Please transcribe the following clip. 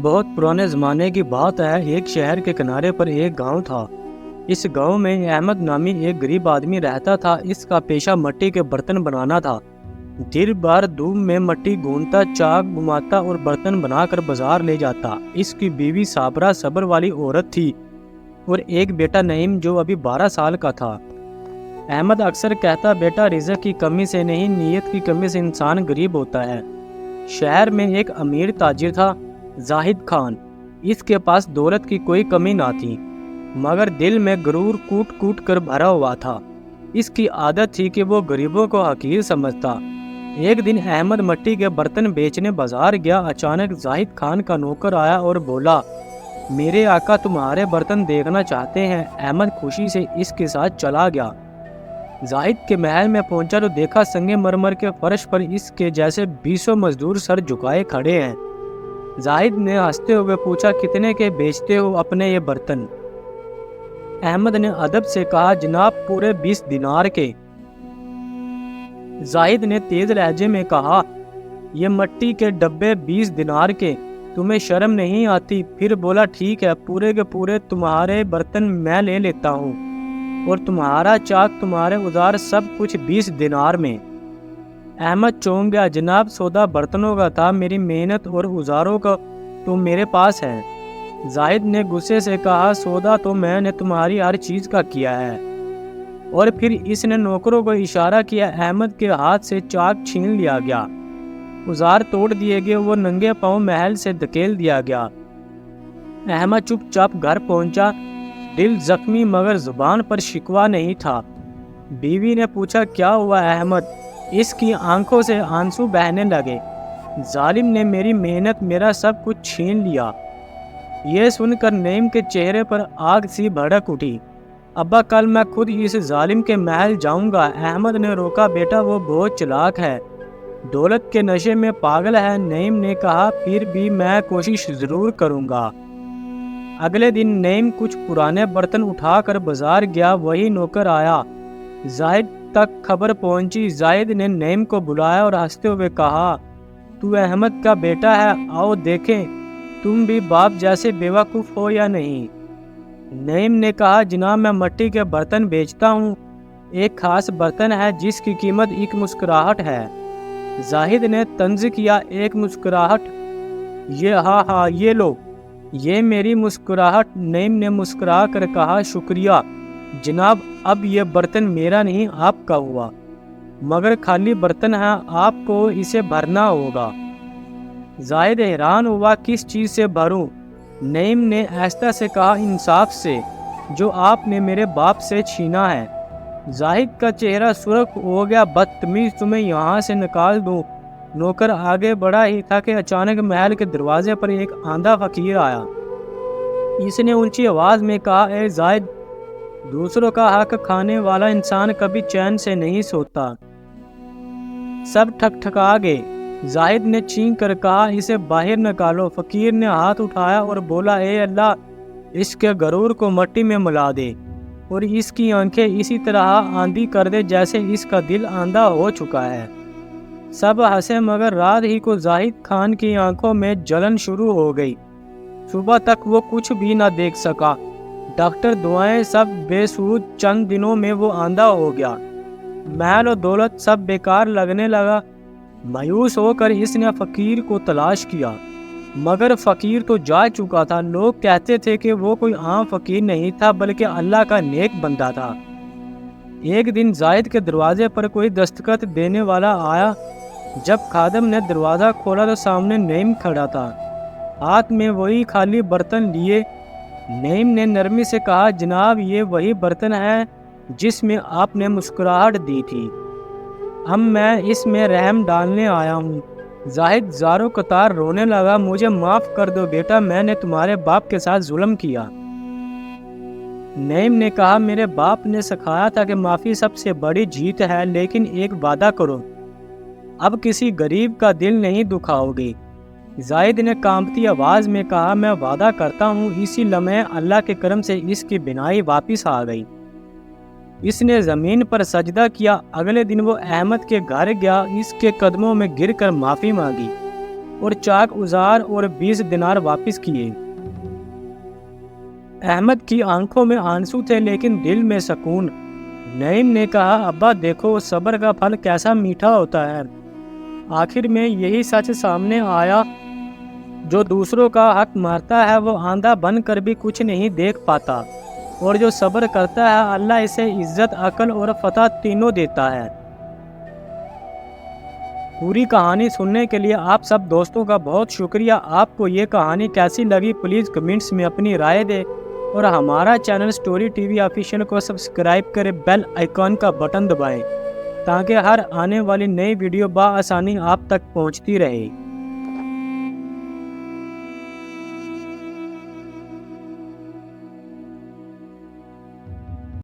بہت پرانے زمانے کی بات ہے، ایک شہر کے کنارے پر ایک گاؤں تھا۔ اس گاؤں میں احمد نامی ایک غریب آدمی رہتا تھا۔ اس کا پیشہ مٹی کے برتن بنانا تھا۔ دن بھر دھوپ میں مٹی گھونتا، چاک گھماتا اور برتن بنا کر بازار لے جاتا۔ اس کی بیوی صابرہ صبر والی عورت تھی اور ایک بیٹا نعیم جو ابھی 12 سال کا تھا۔ احمد اکثر کہتا، بیٹا رزق کی کمی سے نہیں، نیت کی کمی سے انسان غریب ہوتا ہے۔ شہر میں ایک امیر تاجر تھا، زاہد خان۔ اس کے پاس دولت کی کوئی کمی نہ تھی، مگر دل میں غرور کوٹ کوٹ کر بھرا ہوا تھا۔ اس کی عادت تھی کہ وہ غریبوں کو حقیر سمجھتا۔ ایک دن احمد مٹی کے برتن بیچنے بازار گیا۔ اچانک زاہد خان کا نوکر آیا اور بولا، میرے آقا تمہارے برتن دیکھنا چاہتے ہیں۔ احمد خوشی سے اس کے ساتھ چلا گیا۔ زاہد کے محل میں پہنچا تو دیکھا سنگ مرمر کے فرش پر اس کے جیسے 20 مزدور سر جھکائے کھڑے ہیں۔ زاہد نے ہنستے ہوئے پوچھا، کتنے کے بیچتے ہو اپنے یہ برتن؟ احمد نے ادب سے کہا، جناب پورے 20 دینار کے۔ زاہد نے تیز لہجے میں کہا، یہ مٹی کے ڈبے 20 دینار کے، تمہیں شرم نہیں آتی؟ پھر بولا، ٹھیک ہے، پورے کے پورے تمہارے برتن میں لے لیتا ہوں، اور تمہارا چاک، تمہارے اوزار، سب کچھ 20 دینار میں۔ احمد چونک گیا، جناب سودا برتنوں کا تھا، میری محنت اور اوزاروں کا تو میرے پاس ہے۔ زاہد نے غصے سے کہا، سودا تو میں نے تمہاری ہر چیز کا کیا ہے۔ اور پھر اس نے نوکروں کو اشارہ کیا۔ احمد کے ہاتھ سے چاک چھین لیا گیا، اوزار توڑ دیے گئے، وہ ننگے پاؤں محل سے دھکیل دیا گیا۔ احمد چپ چاپ گھر پہنچا، دل زخمی مگر زبان پر شکوہ نہیں تھا۔ بیوی نے پوچھا، کیا ہوا احمد؟ اس کی آنکھوں سے آنسو بہنے لگے۔ ظالم نے میری محنت، میرا سب کچھ چھین لیا۔ یہ سن کر نعیم کے چہرے پر آگ سی بھڑک اٹھی۔ ابا کل میں خود اس ظالم کے محل جاؤں گا۔ احمد نے روکا، بیٹا وہ بہت چلاک ہے، دولت کے نشے میں پاگل ہے۔ نعیم نے کہا، پھر بھی میں کوشش ضرور کروں گا۔ اگلے دن نعیم کچھ پرانے برتن اٹھا کر بازار گیا۔ وہی نوکر آیا، زاہد تک خبر پہنچی۔ زاہد نے نعیم کو بلایا اور ہنستے ہوئے کہا، تو احمد کا بیٹا ہے، آؤ دیکھیں تم بھی باپ جیسے بیوقوف ہو یا نہیں۔ نعیم نے کہا، جناب میں مٹی کے برتن بیچتا ہوں، ایک خاص برتن ہے جس کی قیمت ایک مسکراہٹ ہے۔ زاہد نے طنز کیا، ایک مسکراہٹ؟ ہاں یہ لو، یہ میری مسکراہٹ۔ نعیم نے مسکرا کر کہا، شکریہ جناب، اب یہ برتن میرا نہیں آپ کا ہوا، مگر خالی برتن ہے، آپ کو اسے بھرنا ہوگا۔ زاہد حیران ہوا، کس چیز سے بھروں؟ نعیم نے آہستہ سے کہا، انصاف سے، جو آپ نے میرے باپ سے چھینا ہے۔ زاہد کا چہرہ سرخ ہو گیا، بدتمیز، تمہیں یہاں سے نکال دوں؟ نوکر آگے بڑھا ہی تھا کہ اچانک محل کے دروازے پر ایک آندھا فقیر آیا۔ اس نے اونچی آواز میں کہا، اے زاہد، دوسروں کا حق کھانے والا انسان کبھی چین سے نہیں سوتا۔ سب ٹھکٹھکا گئے۔ زاہد نے چینک کر کہا، اسے باہر نکالو۔ فقیر نے ہاتھ اٹھایا اور بولا، اے اللہ، اس کے غرور کو مٹی میں ملا دے اور اس کی آنکھیں اسی طرح آندھی کر دے جیسے اس کا دل آندھا ہو چکا ہے۔ سب ہنسے، مگر رات ہی کو زاہد خان کی آنکھوں میں جلن شروع ہو گئی۔ صبح تک وہ کچھ بھی نہ دیکھ سکا۔ ڈاکٹر دعائیں سب بے سود، چند دنوں میں وہ آندھا ہو گیا۔ محل و دولت سب بیکار لگنے لگا۔ مایوس ہو کر اس نے فقیر کو تلاش کیا، مگر فقیر تو جا چکا تھا۔ لوگ کہتے تھے کہ وہ کوئی عام فقیر نہیں تھا بلکہ اللہ کا نیک بندہ تھا۔ ایک دن زاہد کے دروازے پر کوئی دستخط دینے والا آیا۔ جب خادم نے دروازہ کھولا تو سامنے نعیم کھڑا تھا، ہاتھ میں وہی خالی برتن لیے۔ نعیم نے نرمی سے کہا، جناب یہ وہی برتن ہے جس میں آپ نے مسکراہٹ دی تھی، اب میں اس میں رحم ڈالنے آیا ہوں۔ زاہد زاروں قطار رونے لگا، مجھے معاف کر دو بیٹا، میں نے تمہارے باپ کے ساتھ ظلم کیا۔ نعیم نے کہا، میرے باپ نے سکھایا تھا کہ معافی سب سے بڑی جیت ہے، لیکن ایک وعدہ کرو، اب کسی غریب کا دل نہیں دکھاؤ گے۔ زاہد نے کانپتی آواز میں کہا، میں وعدہ کرتا ہوں۔ اسی لمحے اللہ کے کرم سے اس کی بینائی واپس آ گئی۔ اس نے زمین پر سجدہ کیا۔ اگلے دن وہ احمد کے گھر گیا، اس کے قدموں میں گر کر معافی مانگی۔ اور چاک اوزار اور 20 دینار واپس کیے۔ احمد کی آنکھوں میں آنسو تھے لیکن دل میں سکون۔ نعیم نے کہا ابا دیکھو صبر کا پھل کیسا میٹھا ہوتا ہے۔ آخر میں یہی سچ سامنے آیا، جو دوسروں کا حق مارتا ہے وہ آندھا بن کر بھی کچھ نہیں دیکھ پاتا، اور جو صبر کرتا ہے اللہ اسے عزت، عقل اور فتح تینوں دیتا ہے۔ پوری کہانی سننے کے لیے آپ سب دوستوں کا بہت شکریہ۔ آپ کو یہ کہانی کیسی لگی پلیز کمنٹس میں اپنی رائے دیں، اور ہمارا channel story T V official کو سبسکرائب کریں، بیل آئیکن کا بٹن دبائیں تاکہ ہر آنے والی نئی ویڈیو بآسانی آپ تک پہنچتی رہے۔